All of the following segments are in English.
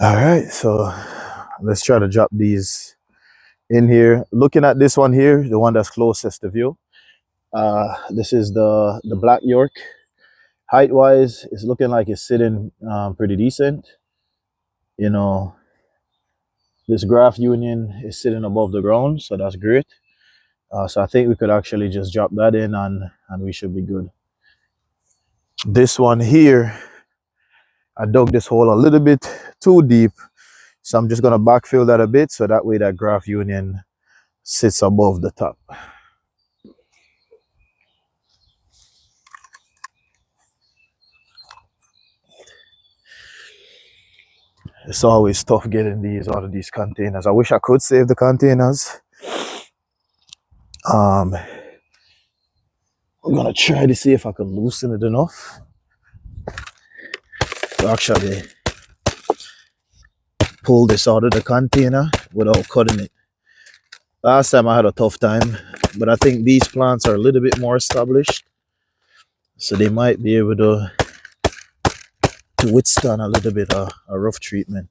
All right, so let's try to drop these in here. Looking at this one here, the one that's closest to view. This is the Black York. Height wise, it's looking like it's sitting pretty decent. You know, this graft union is sitting above the ground, so that's great. So I think we could actually just drop that in and we should be good. This one here, I dug this hole a little bit too deep, so I'm just gonna backfill that a bit so that way that graft union sits above the top. It's always tough getting these out of these containers. I wish I could save the containers. I'm gonna try to see if I can loosen it enough to actually pull this out of the container without cutting it. Last time I had a tough time, but I think these plants are a little bit more established, so they might be able to withstand a little bit of a rough treatment.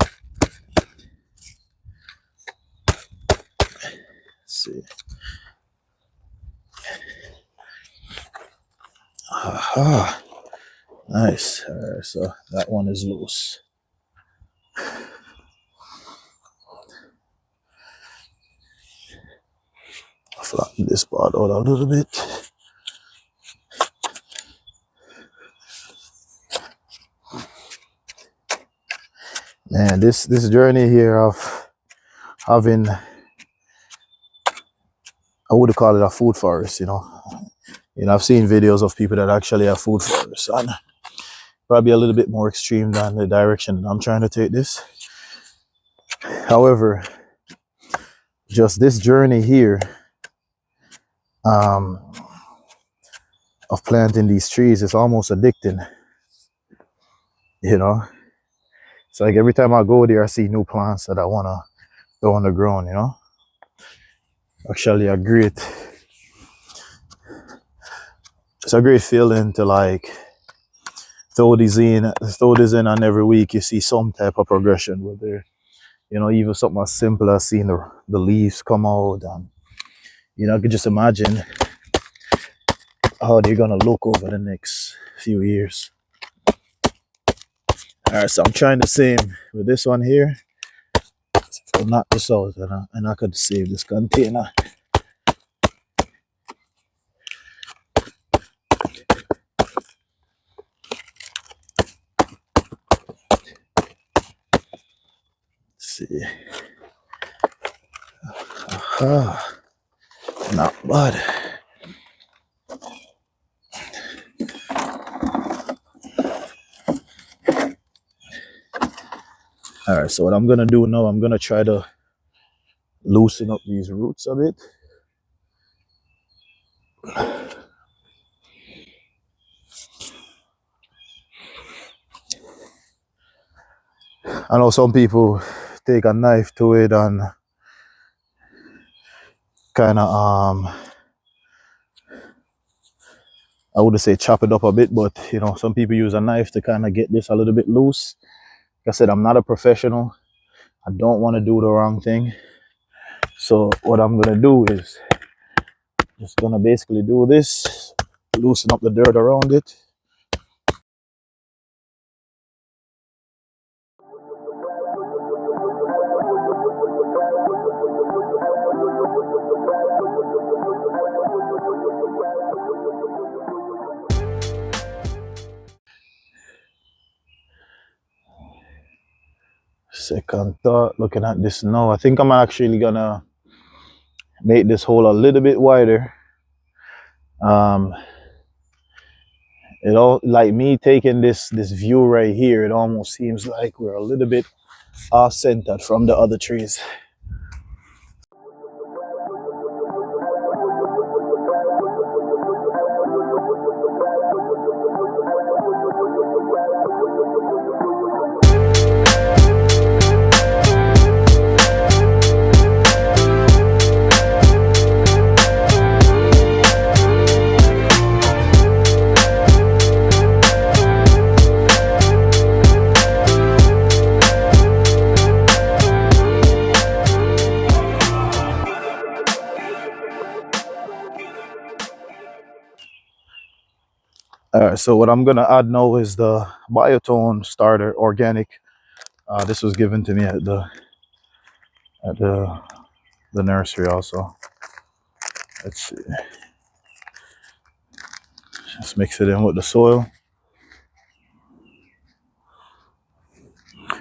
Let's see. Aha. Nice. All right, so that one is loose. Flatten this part out a little bit. Man, this journey here of having, I would call it a food forest, you know. I've seen videos of people that actually have food forests, and probably a little bit more extreme than the direction that I'm trying to take this. However, just this journey here of planting these trees is almost addicting, you know. It's like every time I go there, I see new plants that I want to throw on the ground, you know. Actually, it's a great feeling to like throw this in, and every week you see some type of progression with there. You know, even something as simple as seeing the leaves come out, and you know, I could just imagine how they're gonna look over the next few years. All right, so I'm trying the same with this one here. So I'll knock this out, and I could save this container. Let's see. Aha. Not bad. All right, so what I'm gonna do now, I'm gonna try to loosen up these roots a bit. I know some people take a knife to it and kind of I wouldn't say chop it up a bit, but you know, some people use a knife to kind of get this a little bit loose. Like I said, I'm not a professional. I don't want to do the wrong thing. So what I'm gonna do is just gonna basically do this, loosen up the dirt around it. Second thought, looking at this now, I think I'm actually gonna make this hole a little bit wider. It all, like me taking this view right here, it almost seems like we're a little bit off-centered from the other trees. So what I'm gonna add now is the biotone starter organic. This was given to me at at the nursery also. Let's see. Just mix it in with the soil.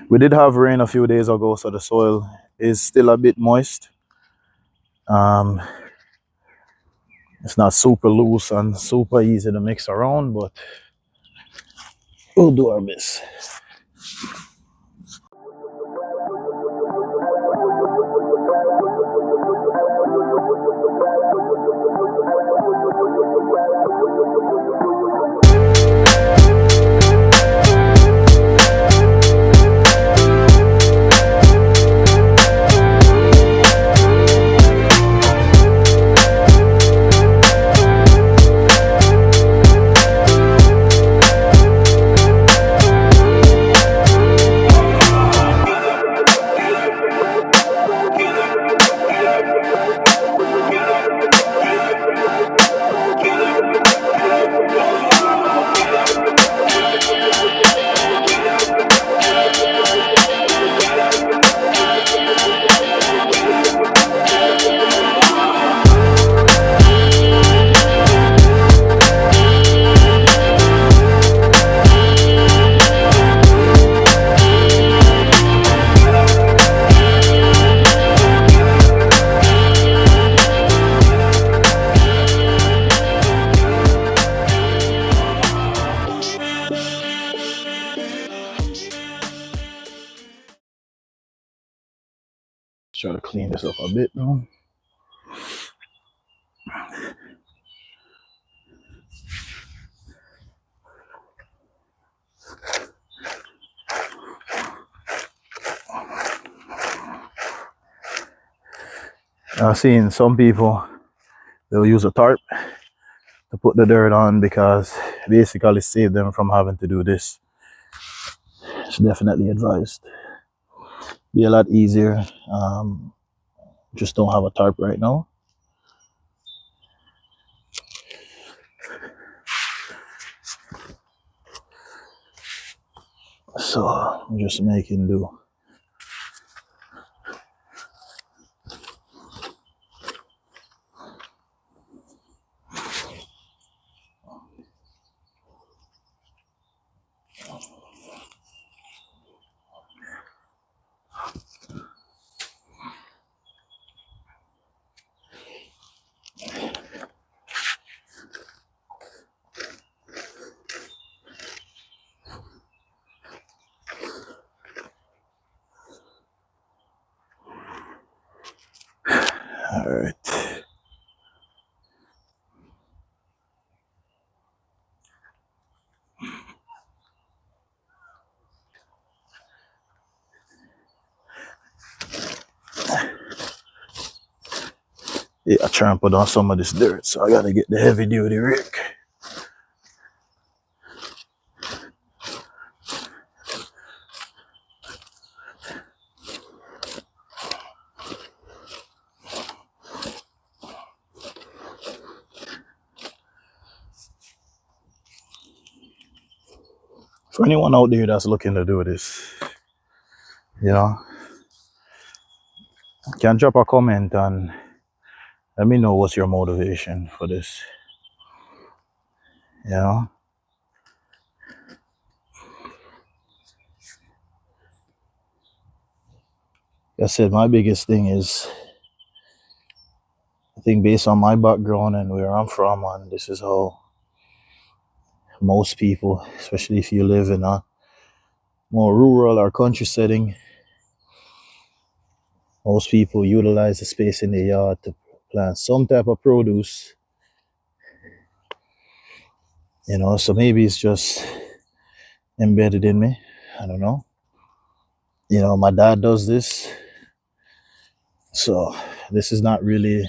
We did have rain a few days ago, so the soil is still a bit moist. Um, it's not super loose and super easy to mix around, but we'll do our best. Try to clean this up a bit now. I've seen some people, they'll use a tarp to put the dirt on because basically save them from having to do this. It's definitely advised. Be a lot easier. Just don't have a tarp right now. So I'm just making do. All right. Yeah, I trampled on some of this dirt, so I gotta get the heavy duty rake. For anyone out there that's looking to do this, you know, can drop a comment and let me know what's your motivation for this. You know, like I said, my biggest thing is, I think based on my background and where I'm from, and this is how most people, especially if you live in a more rural or country setting, most people utilize the space in the yard to plant some type of produce. You know, so maybe it's just embedded in me. I don't know. You know, my dad does this, so this is not really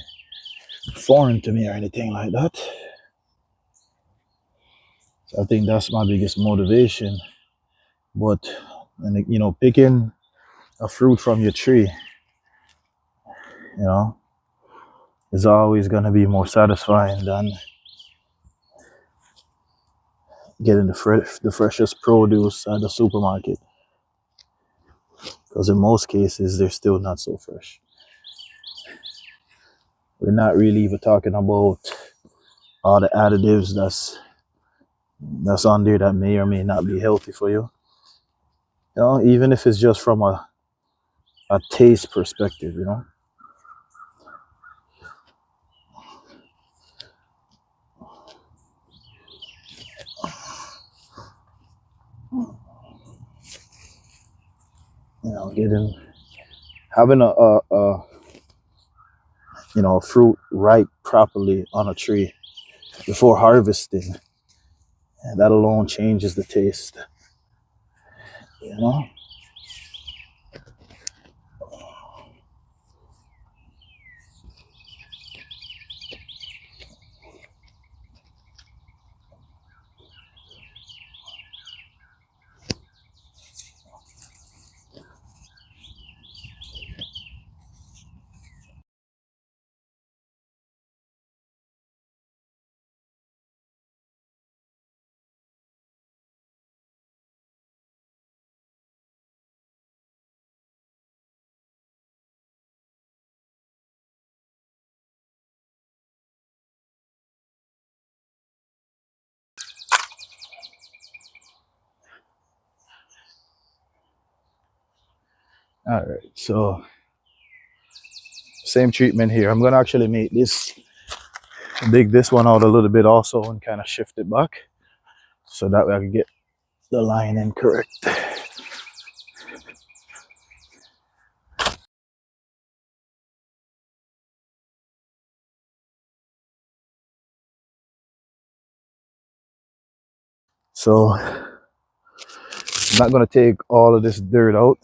foreign to me or anything like that. So I think that's my biggest motivation. But, and you know, picking a fruit from your tree, you know, is always going to be more satisfying than getting the freshest produce at the supermarket, because in most cases they're still not so fresh. We're not really even talking about all the additives that's on there that may or may not be healthy for you. You know, even if it's just from a taste perspective, you know. You know, having a you know, fruit ripe properly on a tree before harvesting, and that alone changes the taste. You know. All right, so same treatment here. I'm gonna actually dig this one out a little bit also and kind of shift it back so that way I can get the line in correct. So I'm not gonna take all of this dirt out.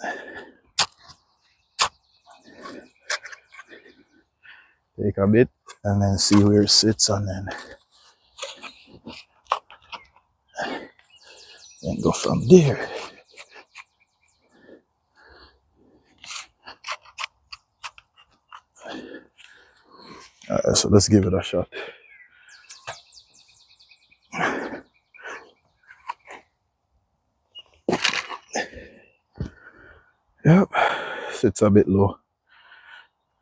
Take a bit and then see where it sits, and then go from there. So let's give it a shot. Yep, sits a bit low.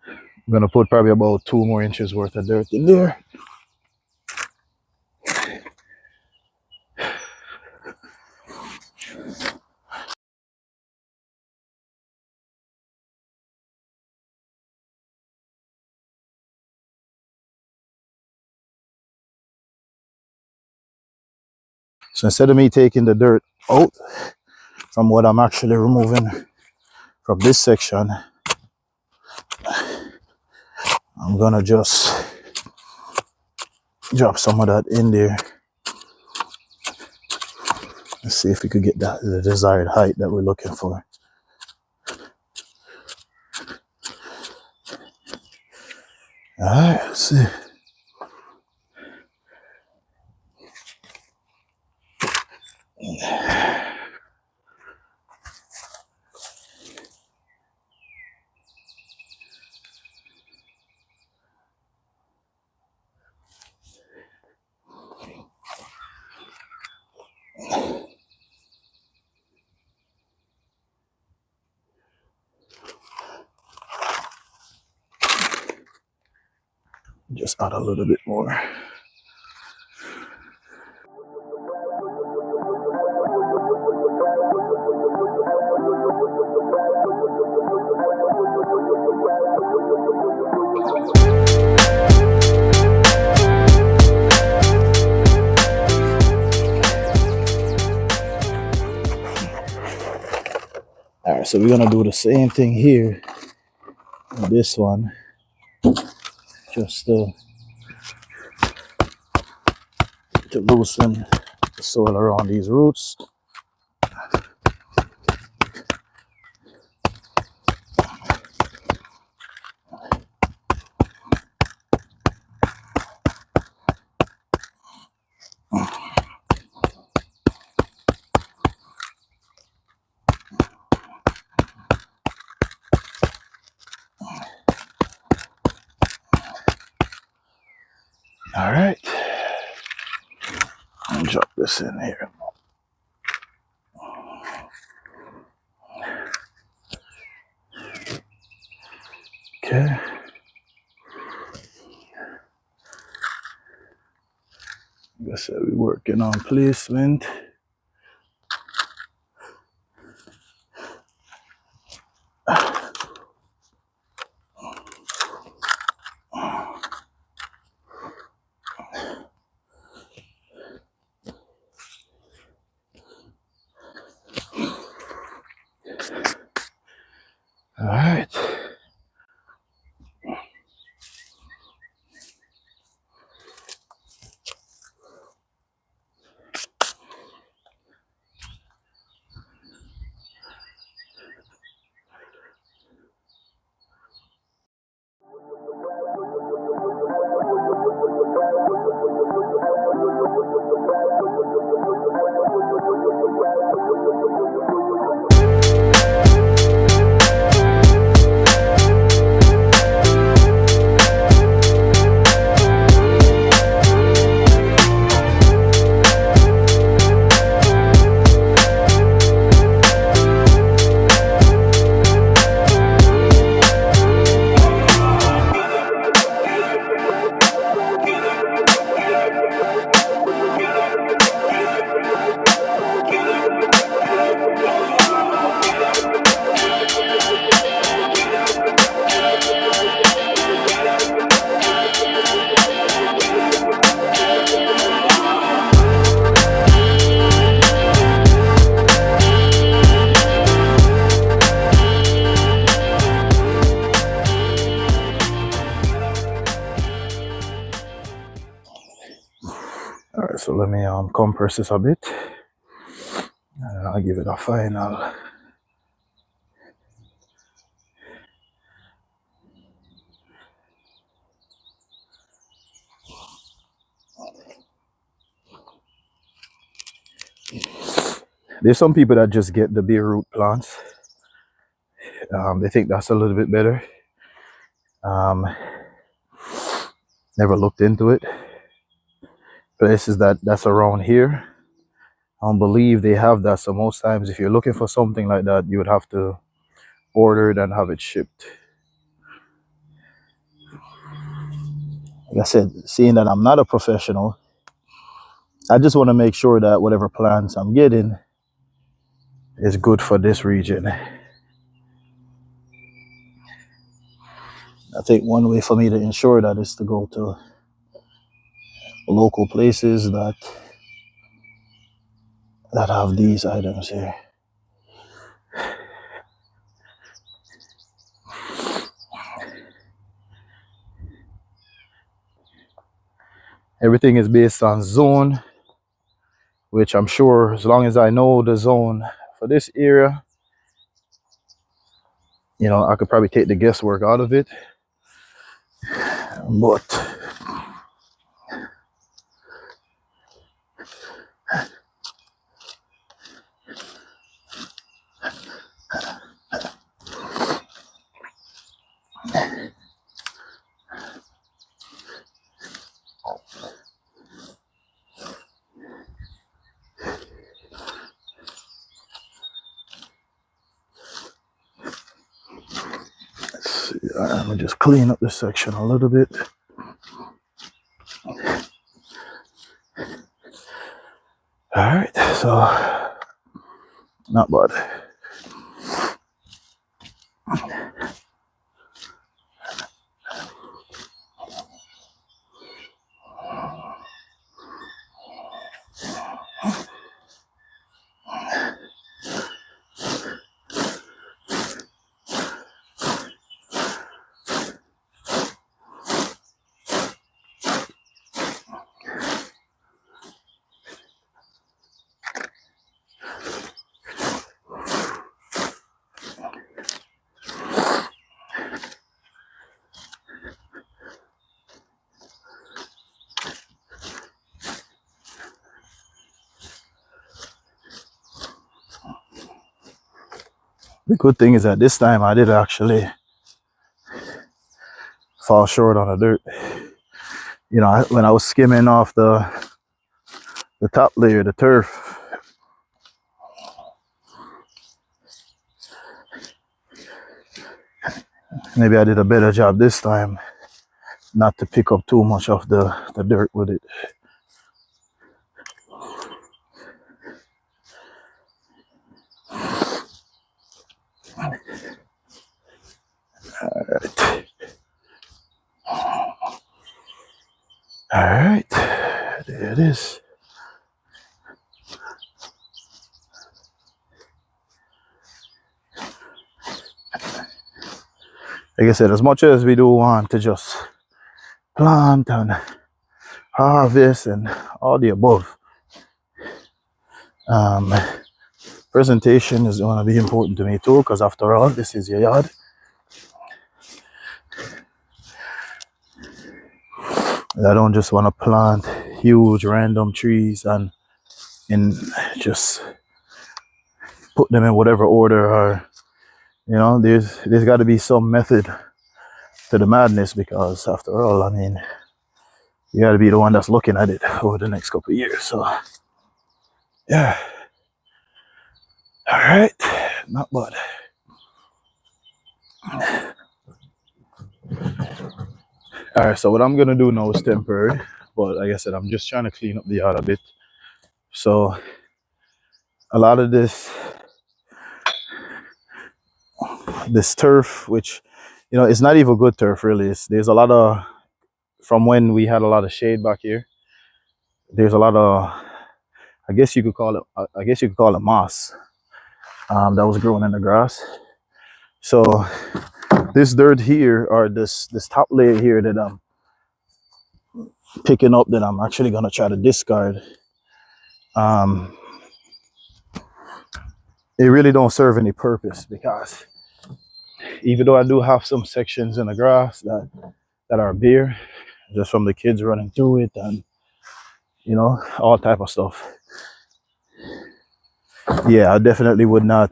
I'm gonna put probably about 2 more inches worth of dirt in there. So instead of me taking the dirt out from what I'm actually removing from this section, I'm gonna just drop some of that in there and see if we could get the desired height that we're looking for. All right, let's see. Just add a little bit more. All right, so we're gonna do the same thing here on this one, just to loosen the soil around these roots. All right, and drop this this in here. Okay. I guess we're working on placement. All right. All right, so let me compress this a bit, and I'll give it a final. There's some people that just get the bare root plants. They think that's a little bit better. Never looked into it. Places that's around here, I don't believe they have that. So most times, if you're looking for something like that, you would have to order it and have it shipped. Like I said, seeing that I'm not a professional, I just want to make sure that whatever plants I'm getting is good for this region. I think one way for me to ensure that is to go to local places that have these items here. Everything is based on zone, which I'm sure as long as I know the zone for this area, you know, I could probably take the guesswork out of it. But let me just clean up this section a little bit. All right, so not bad. The good thing is that this time I did actually fall short on the dirt. You know, when I was skimming off the the top layer, the turf. Maybe I did a better job this time not to pick up too much of the dirt with it. All right, there it is. Like I said, as much as we do want to just plant and harvest and all the above, presentation is going to be important to me too, because after all, this is your yard. I don't just want to plant huge random trees and just put them in whatever order, or there's got to be some method to the madness, because after all, I mean, you got to be the one that's looking at it over the next couple of years. So yeah, all right, not bad. All right, so what I'm gonna do now is temporary, but like I said, I'm just trying to clean up the yard a bit. So a lot of this turf, which it's not even good turf really. There's a lot of, from when we had a lot of shade back here, there's a lot of, I guess you could call it moss, that was growing in the grass. So this dirt here, or this top layer here that I'm picking up, that I'm actually gonna try to discard, it really don't serve any purpose, because even though I do have some sections in the grass that are bare, just from the kids running through it and all type of stuff, yeah, I definitely would not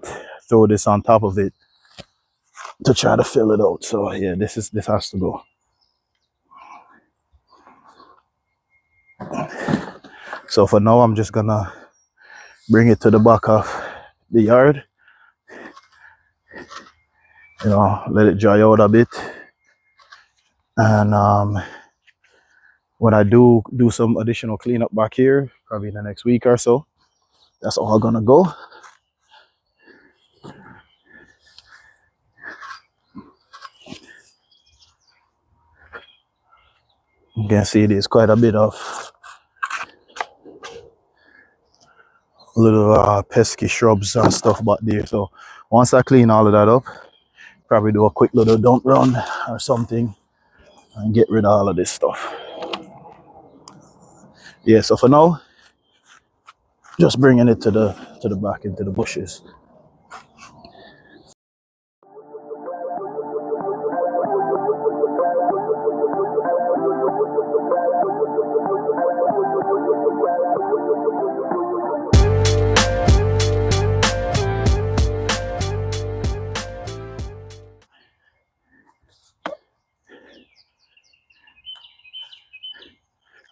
throw this on top of it to try to fill it out. So yeah, this has to go. So for now, I'm just gonna bring it to the back of the yard, let it dry out a bit, and when I do some additional cleanup back here, probably in the next week or so, that's all gonna go. You can see there's quite a bit of little pesky shrubs and stuff back there. So once I clean all of that up, probably do a quick little dump run or something and get rid of all of this stuff. Yeah, so for now, just bringing it to the back into the bushes.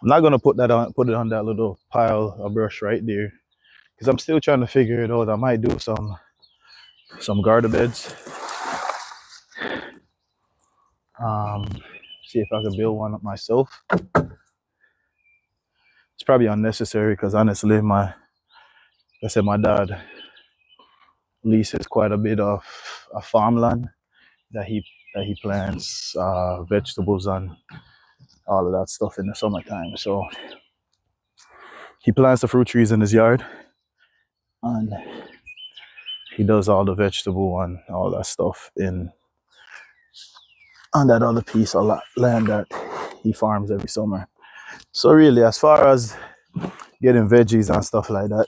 I'm not gonna put it on that little pile of brush right there, because I'm still trying to figure it out. I might do some garter beds. See if I can build one up myself. It's probably unnecessary, because honestly, my dad leases quite a bit of farmland that he plants vegetables and all of that stuff in the summertime. So he plants the fruit trees in his yard, and he does all the vegetable and all that stuff on that other piece of land that he farms every summer. So really, as far as getting veggies and stuff like that,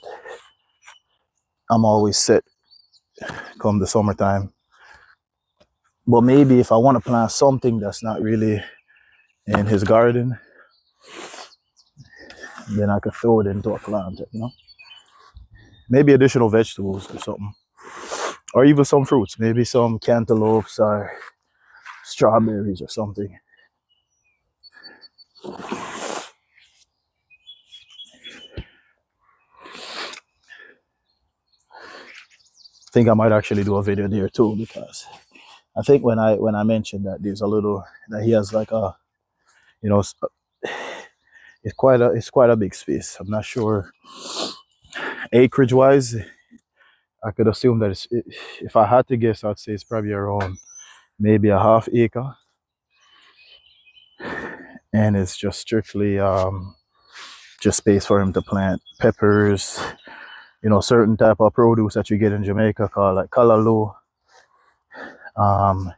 I'm always set come the summertime. But maybe if I want to plant something that's not really in his garden, then I could throw it into a plant, Maybe additional vegetables or something. Or even some fruits, maybe some cantaloupes or strawberries or something. think I might actually do a video there too, because I think when I mentioned that there's a little that he has like a, you know, it's quite a big space. I'm not sure acreage wise. I could assume that if I had to guess, I'd say it's probably around maybe a half acre, and it's just strictly just space for him to plant peppers, certain type of produce that you get in Jamaica called like callaloo, um,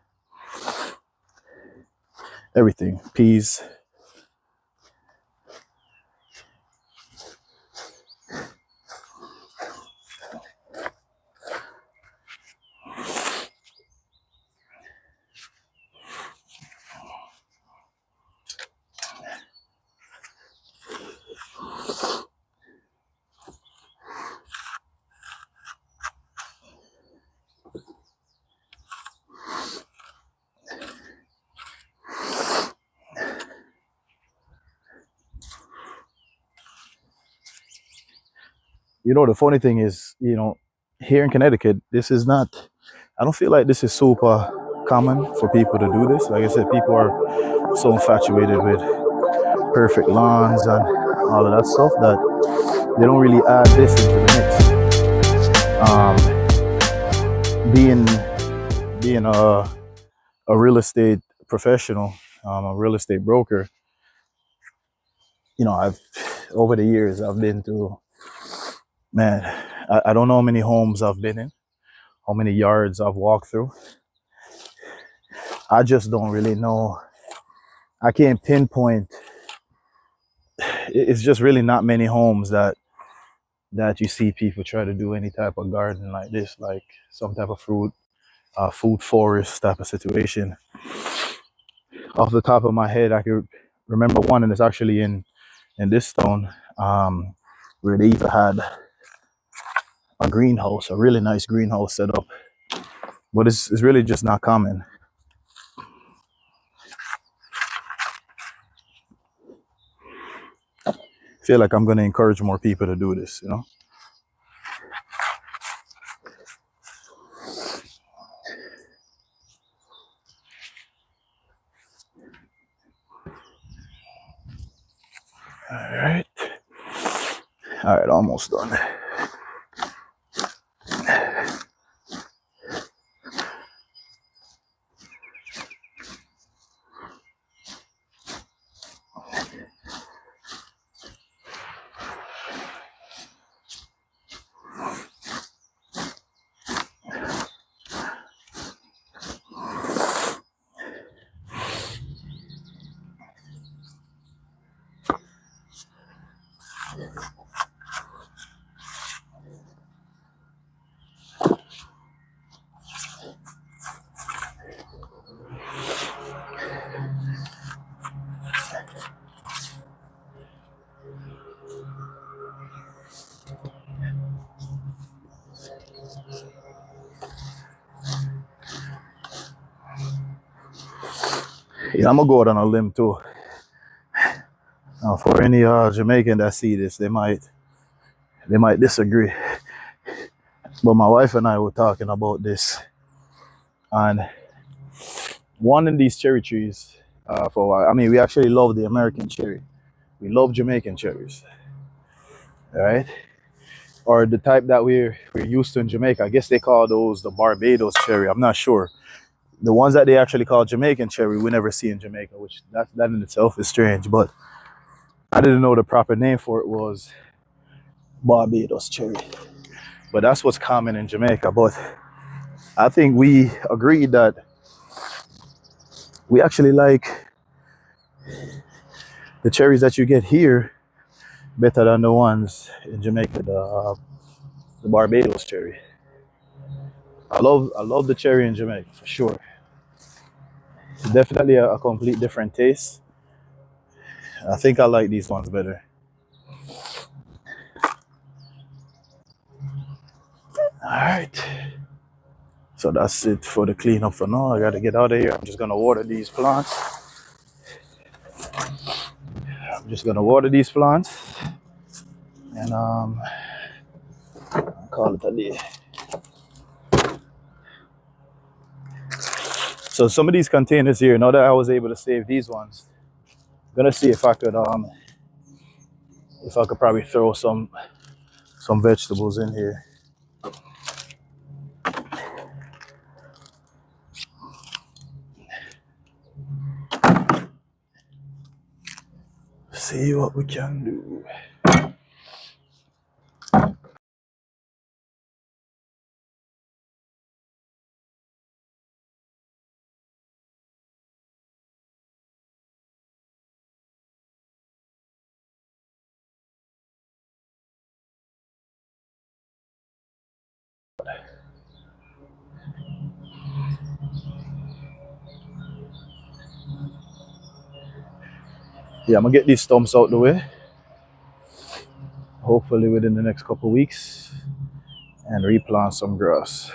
everything, peas. The funny thing is, here in Connecticut, this is not, I don't feel like this is super common for people to do this. Like I said, people are so infatuated with perfect lawns and all of that stuff that they don't really add this into the mix. Being a real estate professional, a real estate broker, I've over the years I've been to, man, I don't know how many homes I've been in, how many yards I've walked through. I just don't really know. I can't pinpoint. It's just really not many homes that you see people try to do any type of garden like this, like some type of food forest type of situation. Off the top of my head, I could remember one, and it's actually in this town, where they even had a greenhouse, a really nice greenhouse set up, but it's really just not common. I feel like I'm going to encourage more people to do this. All right, almost done. Yeah, I'm gonna go out on a limb too. For any Jamaican that see this, they might disagree. But my wife and I were talking about this, and wanting these cherry trees for a while. I mean, we actually love the American cherry. We love Jamaican cherries, right? Or the type that we're used to in Jamaica. I guess they call those the Barbados cherry. I'm not sure. The ones that they actually call Jamaican cherry, we never see in Jamaica, which that in itself is strange. But I didn't know the proper name for it was Barbados cherry. But that's what's common in Jamaica. But I think we agreed that we actually like the cherries that you get here better than the ones in Jamaica, the Barbados cherry. I love the cherry in Jamaica for sure. It's definitely a complete different taste. I think I like these ones better. All right. So that's it for the cleanup for now. I gotta get out of here. I'm just gonna water these plants. And call it a day. So some of these containers here, now that I was able to save these ones, I'm gonna see if I could probably throw some vegetables in here. See what we can do. Yeah, I'm gonna get these stumps out the way, hopefully within the next couple of weeks, and replant some grass.